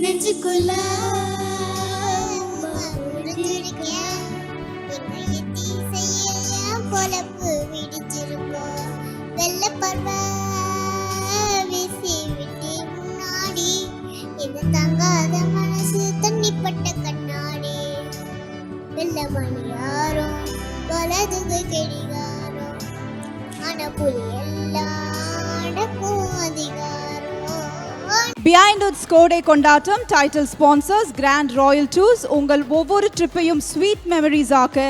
நெஞ்சுக்குள்ள பொலப்பு விடிச்சிருக்கோம் வெள்ள பர்வ வீசி விட்டு முன்னாடி இந்த தங்காத மனசு தண்ணிப்பட்ட கண்ணாடி வெள்ள மணி யாரும் வலதுகை கெடிகாரம் ஆன புலி எல்லாம் அடக்கும் அதிகாரம். Behind its Code கொண்டாட்டம் title sponsors grand royal tours. உங்கள் ஒவ்வொரு ட்ரிப்பையும் ஸ்வீட் மெமரிஸ் ஆக்க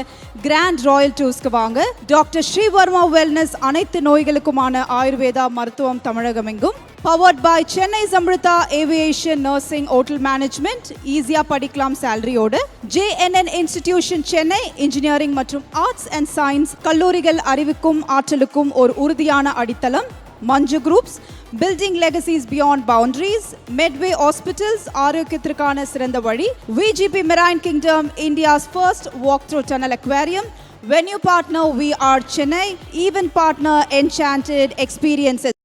கிராண்ட் ராயல் டூர்ஸ்க்கு வாங்க. டாக்டர் ஸ்ரீவர்மா வெல்னஸ் அனைத்து நோய்களுக்குமான ஆயுர்வேதா மருத்துவம் தமிழகமெங்கும். Powered by Chennai Samruddha aviation nursing hotel management. ஈஸியா படிக்கலாம் சேலரியோடு. JNN இன்ஸ்டிடியூஷன் சென்னை இன்ஜினியரிங் மற்றும் ஆர்ட்ஸ் அண்ட் சயின்ஸ் கல்லூரிகள் அறிவுக்கும் ஆற்றலுக்கும் ஒரு உறுதியான அடித்தளம். Manju groups building legacies beyond boundaries. Medway Hospitals ஆரோக்கியத்திற்கான சிறந்த வழி. VGP Marine Kingdom India's first walk-through tunnel aquarium. Venue partner We Are Chennai. Event partner Enchanted Experiences.